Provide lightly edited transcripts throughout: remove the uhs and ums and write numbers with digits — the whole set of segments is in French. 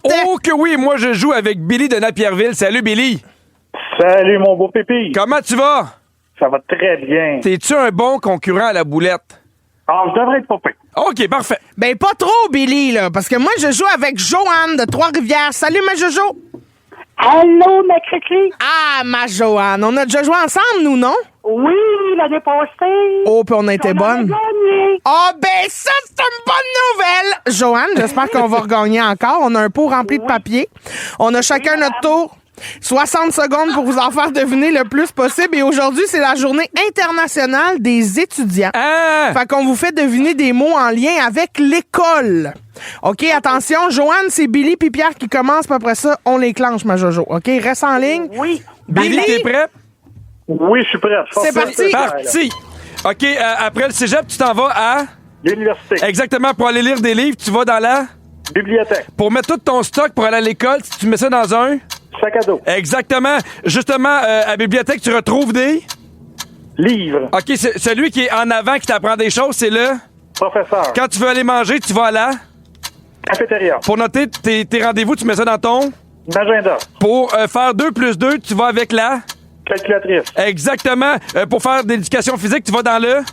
boulette. Oh que oui, moi je joue avec Billy de Napierville. Salut Billy. Salut, mon beau pépi. Comment tu vas? Ça va très bien. T'es-tu un bon concurrent à la boulette? Ah, je devrais être pas pire. OK, parfait. Ben, pas trop, Billy, là, parce que moi, je joue avec Joanne de Trois-Rivières. Salut, ma Jojo. Allô, ma Cricri? Ah, ma Joanne. On a déjà joué ensemble, nous, non? Oui, l'année passée. Oh, puis on a été On bonnes. a gagné. Ah, ben, ça, c'est une bonne nouvelle. Joanne, j'espère qu'on va regagner encore. On a un pot rempli de papier. On a chacun notre tour. 60 secondes pour vous en faire deviner le plus possible. Et aujourd'hui, c'est la journée internationale des étudiants. Ah! Fait qu'on vous fait deviner des mots en lien avec l'école. OK, attention, Joanne, c'est Billy puis Pierre qui commencent, puis après ça, on les clenche, ma Jojo. OK, reste en ligne. Oui. Billy, t'es prêt? Oui, je suis prêt. C'est parti. Parti. OK, après le cégep, tu t'en vas à... L'université. Exactement, pour aller lire des livres, tu vas dans la... Bibliothèque. Pour mettre tout ton stock pour aller à l'école, tu mets ça dans un... Sac à dos. Exactement. Justement, à la bibliothèque, tu retrouves des... Livre. OK, celui qui est en avant qui t'apprend des choses, c'est le... Professeur. Quand tu veux aller manger, tu vas à la... Cafétéria. Pour noter tes rendez-vous, tu mets ça dans ton... Agenda. Pour faire 2 plus 2, tu vas avec la... Calculatrice. Exactement. Pour faire de l'éducation physique, tu vas dans le...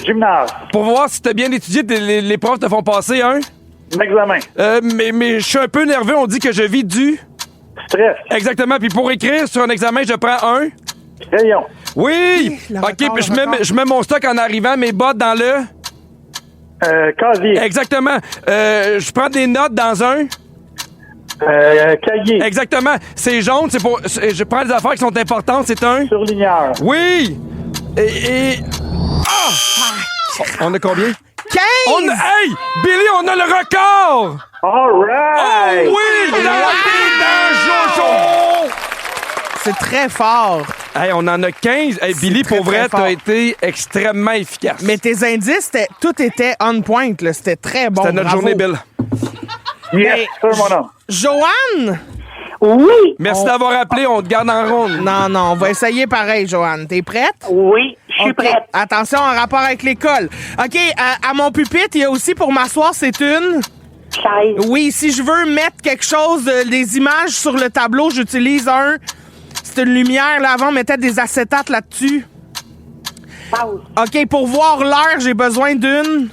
Gymnase. Pour voir si t'as bien étudié, les profs te font passer un... Examen. Mais je suis un peu nerveux, on dit que je vis du... Stress. Exactement. Puis pour écrire sur un examen, je prends un... Crayon. Oui! Le OK, record, puis le record. je mets mon stock en arrivant, mes bottes dans le... Casier. Exactement. Je prends des notes dans un... Cahier. Exactement. C'est jaune, c'est pour... Je prends des affaires qui sont importantes, c'est un... Surligneur. Oui! Et... Ah! On a combien? 15! Hey! Billy, on a le record! All right. Oh oui! Dans Jojo! C'est très fort. Hey, on en a 15. Hey, Billy, très, pour vrai, très fort. t'as été extrêmement efficace. Mais tes indices, tout était on point, là. C'était très bon. C'était notre bravo. journée, Bill. Yes, sir, mon homme. Joanne! Oui. Merci d'avoir appelé. On te garde en ronde. Non, on va essayer pareil, Joanne. T'es prête? Oui, je suis OK. prête. Attention, en rapport avec l'école. OK, à mon pupitre, il y a aussi pour m'asseoir, c'est une... Chaise. Oui, si je veux mettre quelque chose, des images sur le tableau, j'utilise un... C'est une lumière, là, avant, on mettait des acétates là-dessus. Pause. OK, pour voir l'heure, j'ai besoin d'une...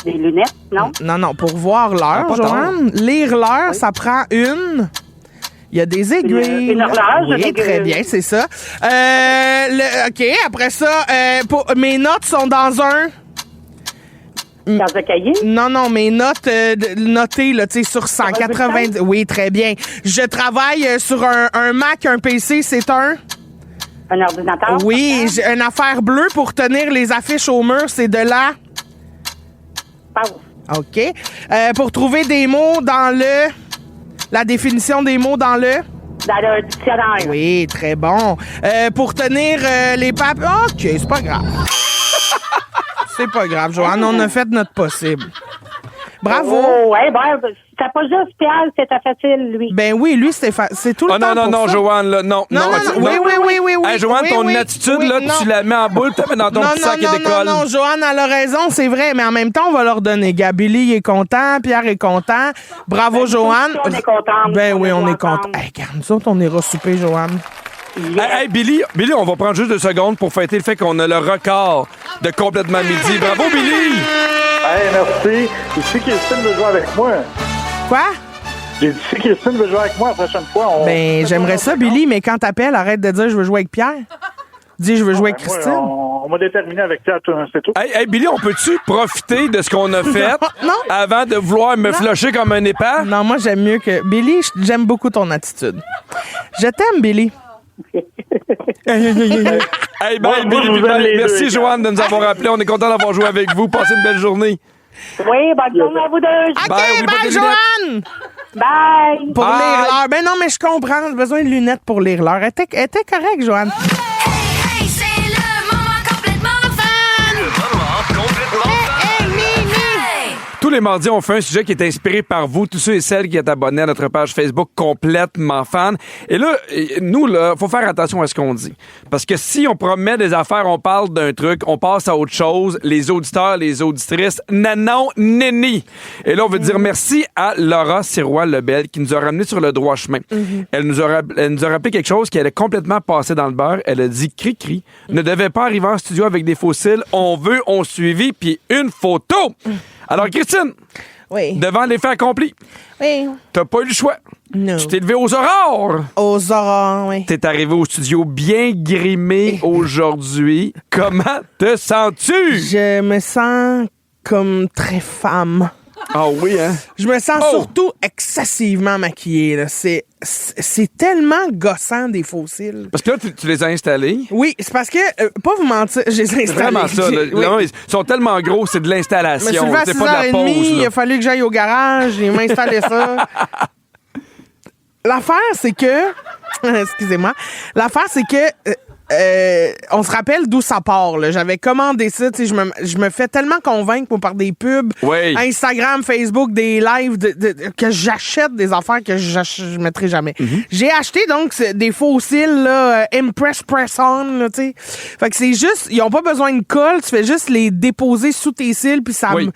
Des lunettes, non? Non, pour voir l'heure, pas Joanne. Lire l'heure, ça prend une... Il y a des aiguilles. Une horloge, Oui, avec, très bien, c'est ça. OK, après ça, mes notes sont dans un... Dans un cahier? Non, mes notes notées, là, tu sais, sur 190... Oui, très bien. Je travaille sur un Mac, un PC, c'est un... Un ordinateur? Oui, j'ai une affaire bleue pour tenir les affiches au mur, c'est de la... Pause. OK. Pour trouver des mots dans le... La définition des mots dans le... Dans le dictionnaire. Oui, très bon. Pour tenir les papiers... OK, c'est pas grave. C'est pas grave, Joanne, on a fait notre possible. Bravo. Oh, ouais, ben, c'était pas juste Pierre, c'était facile, lui. Ben oui, lui, c'est tout le Oh temps non, pour ça. Joanne, là, non. Non. Oui. Hey, Joanne, oui, ton oui, attitude, oui, là, non. tu la mets en boule, tu la mets dans ton petit sac d'école. Non, Joanne, elle a raison, c'est vrai, mais en même temps, on va leur donner. Billy est content, Pierre est content. Bravo, Joanne. On est contents. Ben oui, on est ensemble. content. Hey, regarde, nous autres, on ira souper, Joanne. Hey, Billy, on va prendre juste 2 secondes pour fêter le fait qu'on a le record de complètement midi. Bravo, Billy! Hey, merci. Si Christine veut jouer avec moi. Quoi? J'ai dit, si Christine veut jouer avec moi la prochaine fois, on... Ben, j'aimerais ça, Billy, mais quand t'appelles, arrête de dire je veux jouer avec Pierre. Dis je veux jouer avec Ben, moi, Christine. on m'a déterminé avec toi, c'est tout. Hey, Billy, on peut-tu profiter de ce qu'on a fait Non. avant de vouloir me flusher comme un épais? Non, moi, j'aime mieux que... Billy, j'aime beaucoup ton attitude. Je t'aime, Billy. Hey, Moi, bye, moi, je Billy, vous aime bye. les Merci, deux, Joanne, de nous avoir appelés. On est content d'avoir joué avec vous. Passez une belle journée. Oui, bonne journée à vous deux. OK, Bye, oublie pas bye, tes Joanne! Bye. Pour Bye. lire l'heure. Ben non, mais je comprends. J'ai besoin de lunettes pour lire l'heure. Elle était correcte, Joanne. Hey, c'est le moment complètement fan! Tous les mardis, on fait un sujet qui est inspiré par vous, tous ceux et celles qui êtes abonnés à notre page Facebook complètement fan. Et là, nous, là, faut faire attention à ce qu'on dit. Parce que si on promet des affaires, on parle d'un truc, on passe à autre chose, les auditeurs, les auditrices, non, nenni. Et là, on veut dire merci à Laura Sirois-Lebel qui nous a ramené sur le droit chemin. Elle nous a rappelé quelque chose qui allait complètement passer dans le beurre. Elle a dit Cri-Cri ne devait pas arriver en studio avec des fossiles. On veut, on suivi, puis une photo. Alors, Christine, Oui. devant les faits accomplis, Oui. t'as pas eu le choix. Non. Tu t'es levé aux aurores. Aux aurores, oui. T'es arrivé au studio bien grimé aujourd'hui. Comment te sens-tu? Je me sens comme très femme. Ah oui, hein? Je me sens surtout excessivement maquillée. Là. C'est tellement gossant, des fossiles. Parce que là, tu les as installés. Oui, c'est parce que, pas vous mentir, je les ai installés. C'est vraiment ça. Là. Oui. Là, ils sont tellement gros, c'est de Je me l'installation. suis levé à C'est pas de la 6h30, pause. il Là. a fallu que j'aille au garage, j'ai m'installé ça. L'affaire, c'est que... Excusez-moi. L'affaire, c'est que... on se rappelle d'où ça part. Là. J'avais commandé ça. Je me fais tellement convaincre moi, par des pubs, Oui. Instagram, Facebook, des lives, que j'achète des affaires que je mettrai jamais. J'ai acheté donc des fossiles là, Impress Press-On. Là, t'sais. Fait que c'est juste, ils ont pas besoin de colle. Tu fais juste les déposer sous tes cils, puis ça, Oui.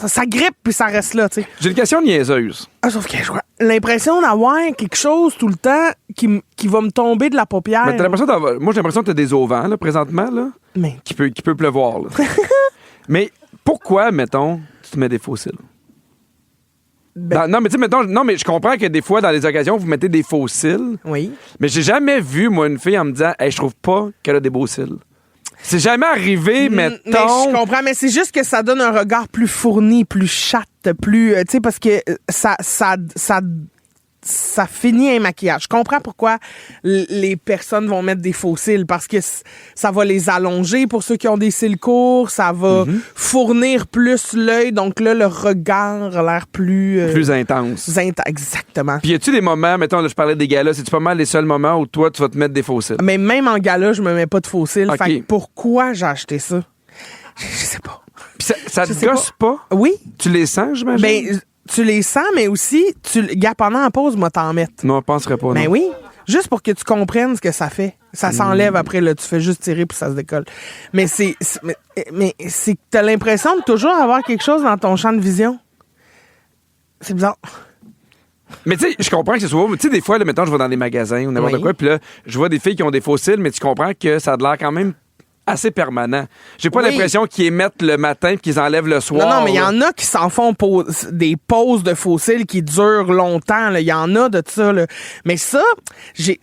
ça grippe, puis ça reste là. T'sais. J'ai une question niaiseuse. Ah, sauf que j'ai l'impression d'avoir quelque chose tout le temps qui va me tomber de la paupière. Mais t'as l'impression moi, j'ai l'impression que t'as des auvents, là, présentement, là, Mais qui peut pleuvoir. Là. Mais pourquoi, mettons, tu te mets des fossiles? Non, mais tu sais, mettons, non, mais je comprends que des fois, dans les occasions, vous mettez des faux cils. oui. Mais j'ai jamais vu, moi, une fille en me disant, hey, je trouve pas qu'elle a des beaux cils. C'est jamais arrivé, mettons. Mais je comprends, mais c'est juste que ça donne un regard plus fourni, plus chatte, plus... tu sais, parce que ça finit un maquillage. Je comprends pourquoi les personnes vont mettre des faux cils, parce que ça va les allonger pour ceux qui ont des cils courts, ça va fournir plus l'œil, donc là, le regard a l'air plus... Plus intense. Exactement. Puis y a-tu des moments, mettons, là, je parlais des galas, c'est-tu pas mal les seuls moments où toi, tu vas te mettre des faux cils? Mais même en gala, je me mets pas de faux cils. OK. Fait que pourquoi j'ai acheté ça? Je sais pas. Puis ça te Je sais gosse pas? Oui. Tu les sens, j'imagine? Ben, tu les sens, mais aussi, gars, pendant la pause, moi, t'en mettre. Non, je penserais pas, Ben non. oui. Juste pour que tu comprennes ce que ça fait. Ça s'enlève après, là. Tu fais juste tirer puis ça se décolle. Mais c'est que t'as l'impression de toujours avoir quelque chose dans ton champ de vision. C'est bizarre. Mais tu sais, je comprends que c'est souvent... Tu sais, des fois, là, mettons, je vais dans des magasins ou n'importe Oui. quoi, puis là, je vois des filles qui ont des faux cils, mais tu comprends que ça a de l'air quand même assez permanent. J'ai pas Oui. l'impression qu'ils émettent le matin puis qu'ils enlèvent le soir. Non, mais il y là. en a qui s'en font des pauses de fossiles qui durent longtemps. Il y en a de ça. Là. Mais ça, je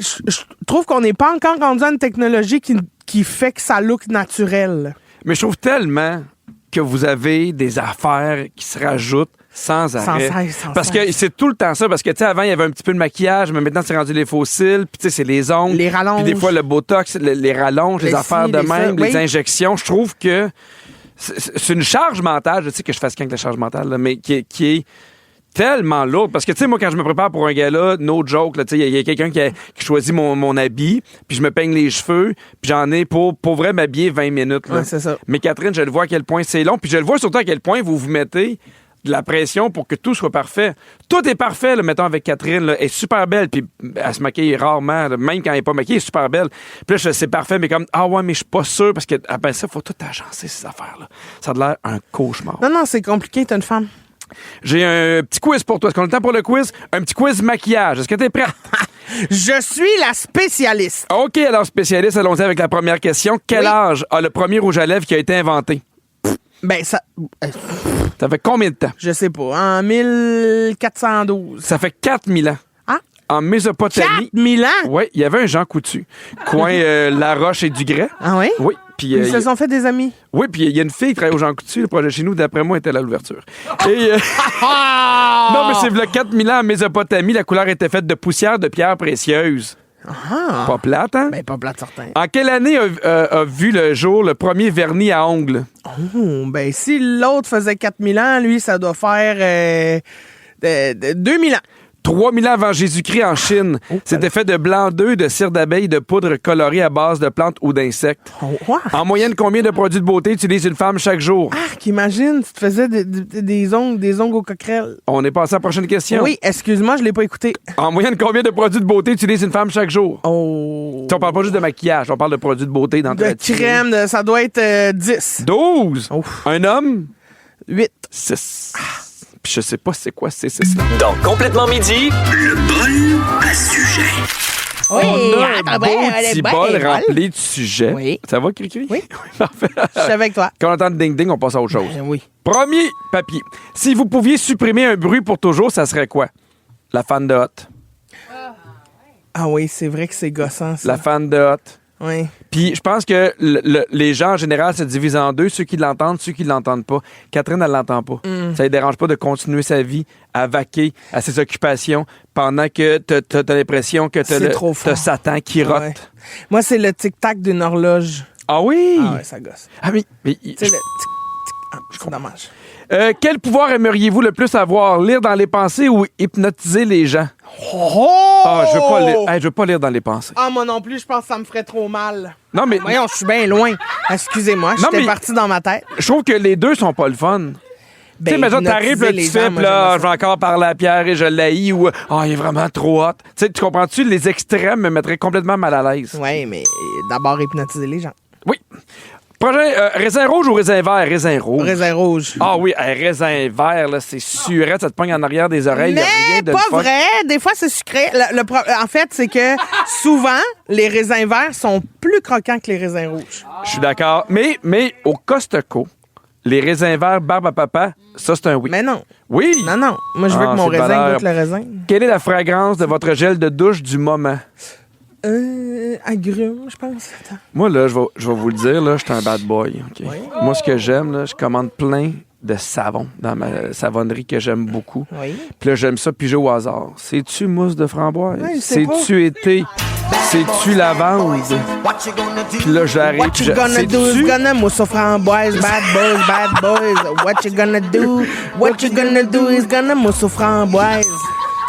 trouve qu'on n'est pas encore rendu à une technologie qui fait que ça look naturel. Mais je trouve tellement que vous avez des affaires qui se rajoutent sans arrêt. Sans parce cesse. que c'est tout le temps ça. Parce que, tu sais, avant, il y avait un petit peu de maquillage, mais maintenant, c'est rendu les faux cils, puis tu sais, c'est les ongles. Les rallonges. Puis des fois, le botox, les rallonges, les Les affaires ci, de les ça, même, les oui. injections. Je trouve que c'est une charge mentale. Je sais que je fasse avec la charge mentale, là, mais qui est tellement lourde. Parce que, tu sais, moi, quand je me prépare pour un gala, no joke, tu sais, il y a quelqu'un qui choisit mon habit, puis je me peigne les cheveux, puis j'en ai pour vrai m'habiller 20 minutes. Là. Ouais, c'est ça. Mais Catherine, je le vois à quel point c'est long, puis je le vois surtout à quel point vous mettez de la pression pour que tout soit parfait. Tout est parfait, là, mettons, avec Catherine. Là, elle est super belle, puis elle se maquille rarement. Là, même quand elle n'est pas maquillée, elle est super belle. Puis là, je fais, c'est parfait, mais comme, ah ouais, mais je suis pas sûr, parce que après ça, il faut tout agencer, ces affaires-là. Ça a l'air un cauchemar. Non, c'est compliqué, t'es une femme. J'ai un petit quiz pour toi. Est-ce qu'on a le temps pour le quiz? Un petit quiz maquillage. Est-ce que t'es prête? Je suis la spécialiste. OK, alors, spécialiste, allons-y avec la première question. Quel Oui. âge a le premier rouge à lèvres qui a été inventé? Ben, ça... Ça fait combien de temps? Je sais pas. En 1412. Ça fait 4000 ans. Ah? En Mésopotamie. 4000 ans? Oui, il y avait un Jean Coutu, coin La Roche et Dugré. Ah oui? Oui, puis Ils se sont fait des amis. oui, puis il y a une fille qui travaille au Jean Coutu, le projet chez nous, d'après moi, était là à l'ouverture. Et non, mais c'est le 4000 ans en Mésopotamie, la couleur était faite de poussière de pierres précieuses. Pas plate, hein? Ben, pas plate certain. En quelle année a vu le jour le premier vernis à ongles? Ben, si l'autre faisait 4000 ans, lui, ça doit faire 2000 ans. 3000 ans avant Jésus-Christ en Chine. C'était fait de blanc d'œuf, de cire d'abeille, de poudre colorée à base de plantes ou d'insectes. Wow. En moyenne, combien de produits de beauté utilise une femme chaque jour? Imagine, tu te faisais des ongles aux coquerelles. On est passé à la prochaine question. Oui, excuse-moi, je l'ai pas écouté. En moyenne, combien de produits de beauté utilise une femme chaque jour? Oh. On parle pas juste de maquillage, on parle de produits de beauté dans De crème, ça doit être 10. 12. Ouf. Un homme? 8. 6. Puis je sais pas c'est quoi ces 6-là. Donc, complètement midi, le bol à sujet. Oui, On a un beau petit bol rempli de sujets. Oui. Ça va, Cricri? Oui. Parfait. Je suis avec toi. Quand on entend ding-ding, on passe à autre chose. Oui. Premier papier. Si vous pouviez supprimer un bruit pour toujours, ça serait quoi? La fan de hot. Ah oui, c'est vrai que c'est gossant, ça. La fan de hot. Oui. Puis je pense que les gens en général se divisent en deux, ceux qui l'entendent, ceux qui l'entendent pas. Catherine, elle l'entend pas. Ça ne dérange pas de continuer sa vie à vaquer à ses occupations pendant que t'as l'impression que t'as Satan qui rote. Ouais. Moi, c'est le tic-tac d'une horloge. Ah oui? Ah ouais, ça gosse. Ah oui. Mais, Tu sais, le tic-tac. Ah, c'est dommage. quel pouvoir aimeriez-vous le plus avoir? Lire dans les pensées ou hypnotiser les gens? Oh! Ah, je veux pas lire. Hey, je veux pas lire dans les pensées. Ah, moi non plus, je pense que ça me ferait trop mal. Non, mais Voyons, je suis bien loin. Excusez-moi, j'étais mais- parti dans ma tête. je trouve que les deux sont pas le fun. Tu sais, imagine, t'arrives, là, tu fais, puis là, je vais encore parler à Pierre et je l'haïs, ou il est vraiment trop hot. Tu sais, tu comprends-tu? Les extrêmes me mettraient complètement mal à l'aise. Oui, mais d'abord hypnotiser les gens. Oui. Prochain, raisin rouge ou raisin vert? Raisin rouge. Raisin rouge. Ah oui, raisin vert, là, c'est surette, ça te pogne en arrière des oreilles. y a rien Mais de pas le fun. vrai. Des fois, c'est sucré. En fait, c'est que souvent, les raisins verts sont plus croquants que les raisins rouges. Je suis d'accord. Mais au Costco, les raisins verts barbe à papa, ça, c'est un oui. Mais non. Oui! Non, non. Moi, je veux Ah, que mon c'est de raisin valeur. goûte le raisin. Quelle est la fragrance de votre gel de douche du moment? Agrumes, je pense. Attends. Moi, là, je vais vous le dire, là, je suis un bad boy. OK? Moi, ce que j'aime, là, je commande plein de savon dans ma savonnerie que j'aime beaucoup. Oui. Puis là, j'aime ça piger au hasard. C'est-tu mousse de framboise? Ouais, je sais pas. C'est-tu été? C'est-tu lavande? Puis là, j'arrive. What you gonna do is gonna mousse aux framboises, bad boys. What you gonna do? What you gonna do is gonna mousse aux framboises.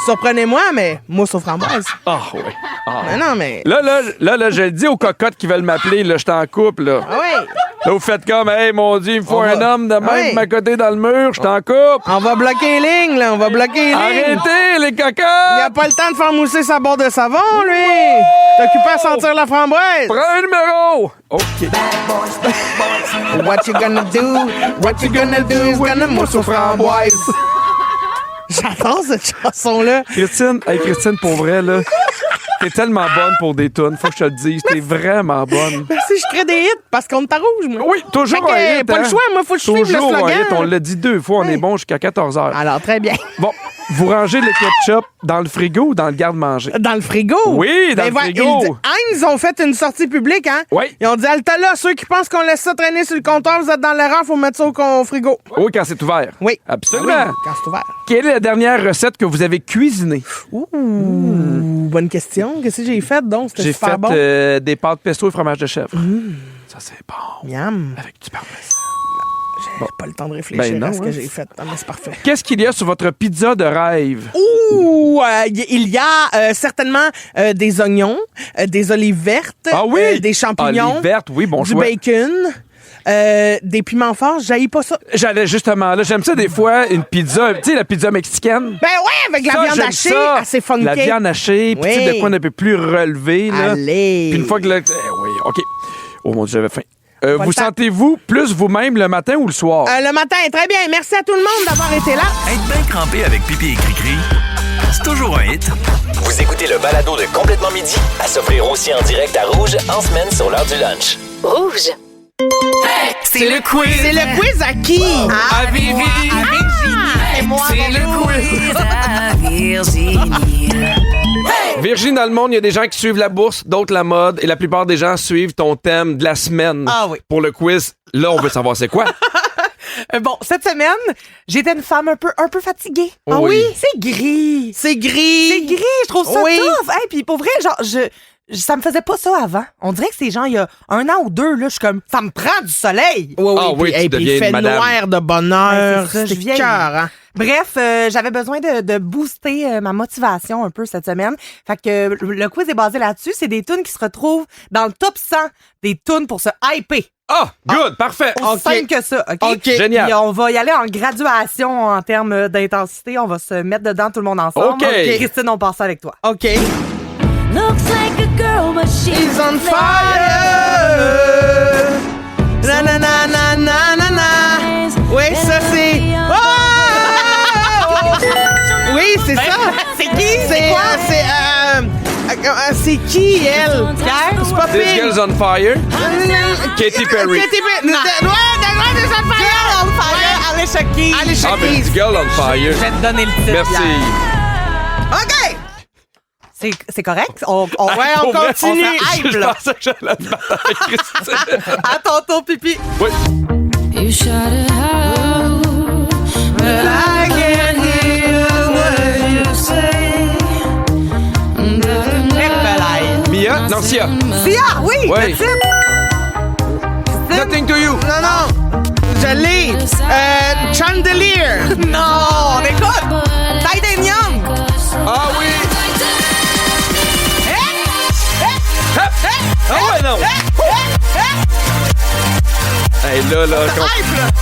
Surprenez-moi, mais mousse aux framboises. Ah, oui. Ah. Mais non, mais... Là, je le dis aux cocottes qui veulent m'appeler, là, je suis en couple, là. Ah oui. Là, vous faites comme, hey, mon Dieu, il me faut On un va- homme de même Ouais. à côté dans le mur, je suis en couple. On va bloquer les lignes, là. On va bloquer les lignes. Arrêtez, les Il cocottes! a pas le temps de faire mousser sa barre de savon, lui. T'es occupé à sentir la framboise. Prends un numéro! OK. What you gonna do? What you gonna do is gonna mousse aux framboises. J'adore cette chanson-là. Christine, pour vrai, là, t'es tellement bonne pour des tunes. Faut que je te le dise, t'es vraiment bonne. Merci, je crée des hits parce qu'on est à rouge, moi. Oui, toujours Fait que, un hit, pas hein? le choix, moi, faut que je suive le Toujours un slogan. hit, on l'a dit 2 fois, on est bon jusqu'à 14h. Alors, très bien. Bon, vous rangez le ketchup dans le frigo ou dans le garde-manger? Dans le frigo? Oui, dans le frigo. Heinz ont fait une sortie publique, hein? Oui. Ils ont dit, Altala, ceux qui pensent qu'on laisse ça traîner sur le comptoir, vous êtes dans l'erreur, faut mettre ça au frigo. Oui, quand c'est ouvert. Oui. Absolument. Oui, quand c'est ouvert. Quelle est la dernière recette que vous avez cuisinée? Ouh, bonne question. Qu'est-ce que j'ai fait, donc? C'était J'ai super fait bon. des pâtes pesto et fromage de chèvre. Ça, c'est bon. Miam. Avec du parmesan. J'ai pas le temps de réfléchir Ben non, à ce que hein. j'ai fait. Ah, mais c'est parfait. Qu'est-ce qu'il y a sur votre pizza de rêve? Ouh, il y a certainement des oignons, des olives vertes, Ah oui! des champignons, Olive verte, oui, bon du choix. bacon, des piments forts. J'haïs pas ça. J'allais justement là. J'aime ça des fois, une pizza, tu sais, la pizza mexicaine. Ben ouais, avec la Ça, viande j'aime hachée, ça. assez funky. La viande hachée, puis tu sais, Oui. de quoi un peu plus relevé. Là. Allez. Puis une fois que oui, OK. Oh mon Dieu, j'avais faim. Pas vous le temps. sentez-vous plus vous-même le matin ou le soir? Le matin, très bien. Merci à tout le monde d'avoir été là. Être bien crampé avec Pipi et Cricri, c'est toujours un hit. Vous écoutez le balado de Complètement Midi à s'offrir aussi en direct à Rouge en semaine sur l'heure du lunch. Rouge. C'est le quiz! C'est le quiz à qui? À Vivi! C'est moi. C'est le quiz! À Virginie. Virginie, dans le monde, il y a des gens qui suivent la bourse, d'autres la mode, et la plupart des gens suivent ton thème de la semaine. Ah oui. Pour le quiz, là, on veut savoir c'est quoi. Bon, cette semaine, j'étais une femme un peu fatiguée. Oh Ah oui. oui? C'est gris. C'est gris. C'est gris, je trouve ça Oui. tough. Hey, puis pour vrai, genre, ça me faisait pas ça avant. On dirait que c'est genre, il y a 1 an ou 2, là, je suis comme, ça me prend du soleil. Oui, Ah oui, puis, tu puis deviens il fait une madame. noir de bonheur. Ouais, c'est ça, je C'est vieillis. cœur, hein? Bref, j'avais besoin de booster ma motivation un peu cette semaine. Fait que le quiz est basé là-dessus. C'est des tunes qui se retrouvent dans le top 100 des tunes pour se hyper. Ah, good, parfait. Aussi simple que ça, OK? Génial. Puis on va y aller en graduation en termes d'intensité. On va se mettre dedans tout le monde ensemble. OK. Christine, on passe ça avec toi. OK. Looks like a girl, but she's He's on fire! Na na na na na na na. Oui, ça c'est. Oh! Oui, c'est ça. C'est qui? C'est quoi? C'est qui elle? Pierre? C'est pas This pire. Girl's on Fire. Katy Perry. Katy Perry. Ouais, This on fire. Girl on fire, Alicia Keys. Alicia Ah, ben, Keys. This Girl on Fire. Je vais te donner le titre. Merci. Pierre. OK. C'est correct? On Ouais, on Pour vrai, continue. on fait hype, Je là. pensais que j'allais te battre avec Christine. À ton tour, pipi. Oui. You shout it out, but I can't hear what you say. Mia? Non, Sia. Sia, oui, Ouais. le titre. Nothing to you. Non, non. Je l'ai. Chandelier. Non, on écoute. Titanium. Ah oui. Ah ouais, non. Hey, là,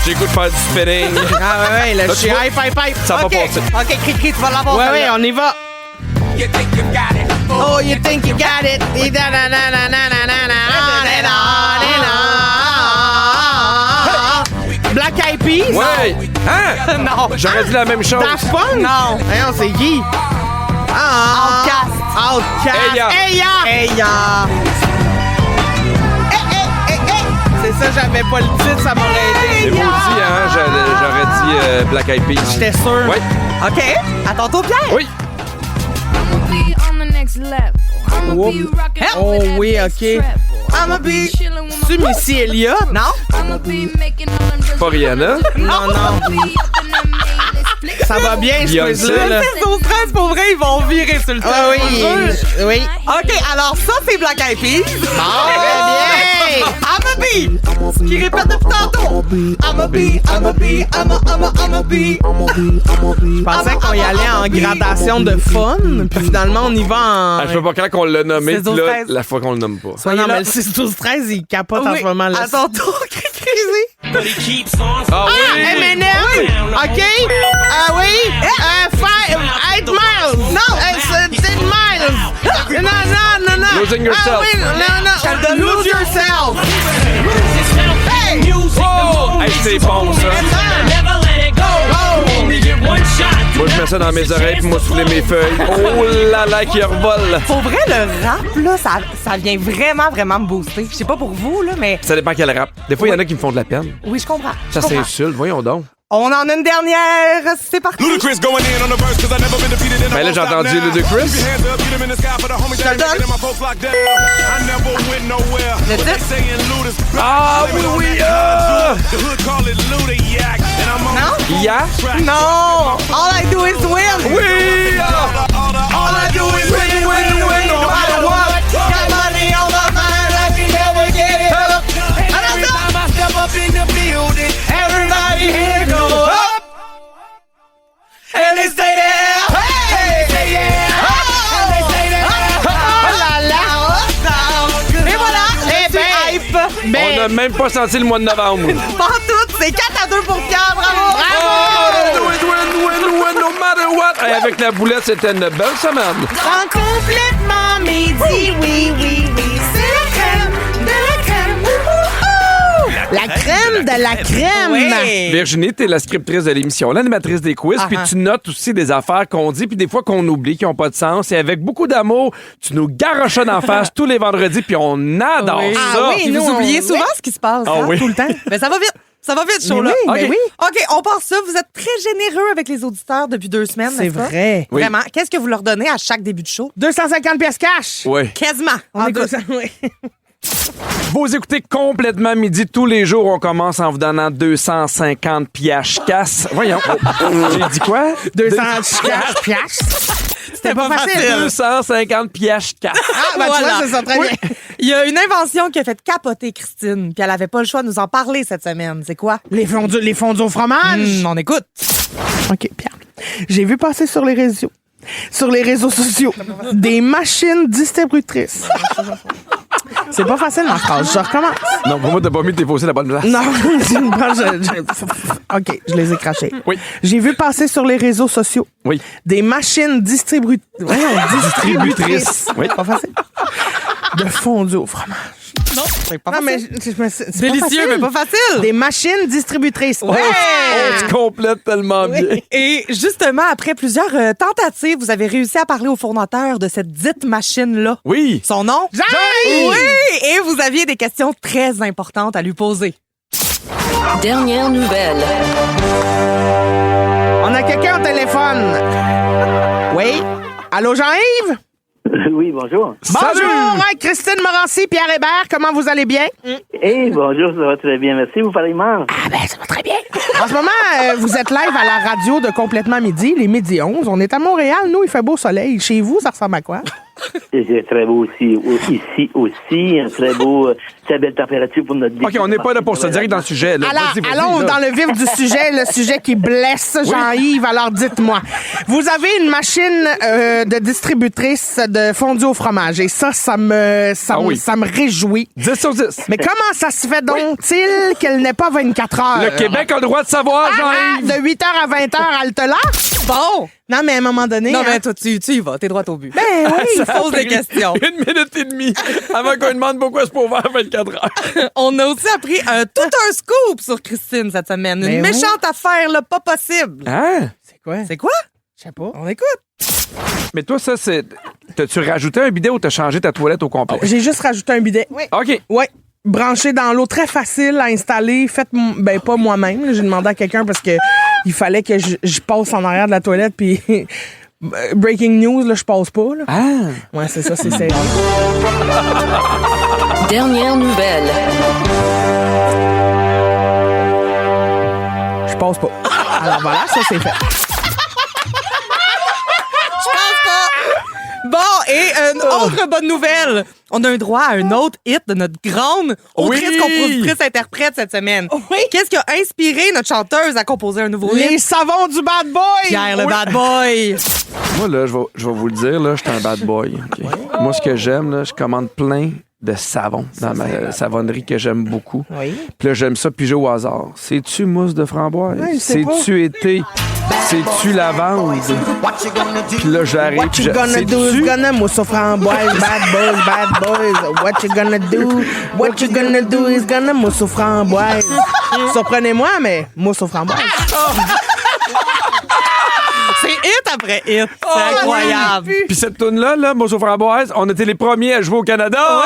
j'écoute faire du spinning. Ah ouais, là, je suis tu vois, hype, hype, hype. Ça va OK. passer. OK, Cri-Cri, tu vas l'avoir. Ouais, ouais, celle-là. on y va. Oh, you think you got it. Black Eyed Peas? Ouais. Hein? Non. J'aurais dit la même chose. Daft Punk? Non. Voyons, c'est qui? Outcast. Outcast. Eya. Eya. C'est ça, j'avais pas le titre, ça m'aurait C'est aidé. maudit, hein? J'aurais dit Black Eyed Peas. J'étais sûr. Oui. OK. À ton tour, Pierre. Oui. Oh, oh oui, OK. I'ma be... C'est Missy Elliott? Non? Pas Rihanna. Non, non. Ça va bien, ce Beyoncé. quiz-là. là. 6-12-13, pour vrai, ils vont virer sur le temps. Ah oui, oui. OK, alors ça, c'est Black Eyed Peas. Très bien. I'm a bee. Qui répète depuis tantôt. I'm a bee, I'm a bee, I'm a bee. Je pensais qu'on y allait en gradation de fun, puis finalement, on y va en... Ah, je sais pas quand on l'a nommé, C'est puis là, 12-13. la fois qu'on le nomme pas. Ah non, là. mais le 6-12-13, il capote en Oui, ce moment. Là. à ton tour, Cri-Cri. Ah oui! M&M! OK? Ah oui? 8 miles! Non! 10 miles! Non! Losing yourself. Ah oui, non! Lose yourself! Hey! Oh! Hey, c'est bon, ça. Moi, je mets ça dans mes oreilles puis moi, souffler mes feuilles. Oh là là, qui revole. Pour vrai, le rap, là, ça vient vraiment, vraiment me booster. Je sais pas pour vous, là, mais Ça dépend quel rap. Des fois, il y en a qui me font de la peine. oui, je comprends. Ça Je comprends. s'insulte, voyons donc. On en a une dernière. C'est parti. Ben là, j'ai entendu Ludacris. Je te le donne. Le titre? Ah oui, oui! Non? Ya? Non! All I do is win! Oui! All I do is win, win, win, no matter what. Got money on my mind, I can never get it up. And I step up in the building, everybody here go up. And they stay there. Hey! They stay there. And they stay there. Oh là là! Et voilà! Eh ben, hype! Ben, On n'a même pas senti le mois de novembre. Pas tout, c'est 4-2 pour Pierre, bravo! Oh, win, no matter what. Hey, avec la boulette, c'était une belle semaine. Sans complètement midi, oui, oui, oui, c'est la crème de la crème. la crème de la crème! Oui. Virginie, t'es la scriptrice de l'émission, l'animatrice des quiz, puis tu notes aussi des affaires qu'on dit, puis des fois qu'on oublie, qui n'ont pas de sens. Et avec beaucoup d'amour, tu nous garoches d'en face tous les vendredis, puis on adore Oui. ça. Ah oui, Puis nous, vous oubliez on- souvent ce qui se passe, Ah hein, oui. tout le temps. Mais ça va vite. Ça va vite, ce show-là. oui, mais OK. oui. OK, on part ça. Vous êtes très généreux avec les auditeurs depuis 2 semaines, C'est n'est-ce pas? vrai. Oui. Vraiment. Qu'est-ce que vous leur donnez à chaque début de show? 250 pièces cash! Oui. Quasiment. On En écoute. 200, oui. Vous écoutez complètement midi tous les jours. On commence en vous donnant 250 piastres casse. Voyons. J'ai dit quoi? 200 cash. C'était pas facile. 250 piastres casse. Ah, ben tu Voilà. vois, c'est ça très Oui. bien. Il y a une invention qui a fait capoter Christine, puis elle avait pas le choix de nous en parler cette semaine. C'est quoi? Les fondus au fromage. On écoute. OK, Pierre. J'ai vu passer sur les réseaux sociaux, des machines distributrices. C'est pas facile, ma phrase. Je recommence. Non, pour moi, t'as pas mis tes faussés à la bonne place. Non, OK, je les ai crachés. Oui. J'ai vu passer sur les réseaux sociaux Oui. des machines distributrices. Oui. Pas facile. De fondu au fromage. Non, c'est pas Non, mais facile. c'est Délicieux, mais pas facile. Des machines distributrices. Oh, tu complètes tellement bien. Et justement, après plusieurs tentatives, vous avez réussi à parler au fondateur de cette dite machine-là. Oui. Son nom? Jean-Yves! Oui! Et vous aviez des questions très importantes à lui poser. Dernière nouvelle. On a quelqu'un au téléphone. Oui? Allô, Jean-Yves? Oui, bonjour. Salut! Bonjour, hein, Christine Morancy, Pierre Hébert, comment vous allez bien? Bonjour, ça va très bien. Merci, vous parlez mal. Ah ben, ça va très bien. En ce moment, vous êtes live à la radio de Complètement Midi, les midi 11. On est à Montréal, nous, il fait beau soleil. Chez vous, ça ressemble à quoi? C'est très beau aussi. Ici aussi, un très beau, très belle température pour notre OK, on n'est pas là pour se direct dans le sujet. Là. Alors, Vas-y, allons là. dans le vif du sujet, le sujet qui blesse Jean-Yves. Alors, dites-moi, vous avez une machine de distributrice de fondu au fromage et ça me réjouit. 10 sur 10. Mais comment ça se fait donc-il qu'elle n'est pas 24 heures? Le Québec a le droit de savoir, Jean-Yves. De 8h à 20h, elle te lâche? Bon! Non, mais à un moment donné... Non, hein. mais toi, tu y vas. T'es droit au but. Ben oui, Tu poses des questions. 1 minute et demie avant qu'on lui demande pourquoi c'est pas ouvert à 24 heures. On a aussi appris tout un scoop sur Christine cette semaine. Une Ben oui. méchante affaire, là, pas possible. Hein? C'est quoi? C'est quoi? Je sais pas. On écoute. Mais toi, ça, c'est. T'as-tu rajouté un bidet ou t'as changé ta toilette au complet? J'ai juste rajouté un bidet. Oui. OK. Ouais. Branché dans l'eau, très facile à installer. Fait, ben pas moi-même. là. J'ai demandé à quelqu'un parce que il fallait que je passe en arrière de la toilette. Puis breaking news, là, je passe pas. Là. Ah! Ouais, c'est ça, c'est sérieux. Dernière nouvelle. Je passe pas. Alors voilà, ça c'est fait. Bon, et une autre bonne nouvelle. On a un droit à un autre hit de notre grande autrice, Oui. compositrice, interprète cette semaine. Oui. Qu'est-ce qui a inspiré notre chanteuse à composer un nouveau Les hit? savons du bad boy! Pierre le Oui. bad boy. Moi, là, je vais vous le dire, là, je suis un bad boy. OK? Moi, ce que j'aime, là, je commande plein de savon dans ma savonnerie que j'aime beaucoup. Oui. Puis là, j'aime ça piger au hasard. C'est-tu mousse de framboise? Ouais, je sais pas. C'est-tu été? C'est-tu lavande? Puis là, j'arrive. What you gonna do is gonna mousse aux framboises, bad boys. What you gonna do is gonna mousse aux framboises. Surprenez-moi, mais mousse aux framboises. C'est hit après hit. C'est incroyable. Puis cette toune-là, là, mousse aux framboises, on était les premiers à jouer au Canada. Ouais!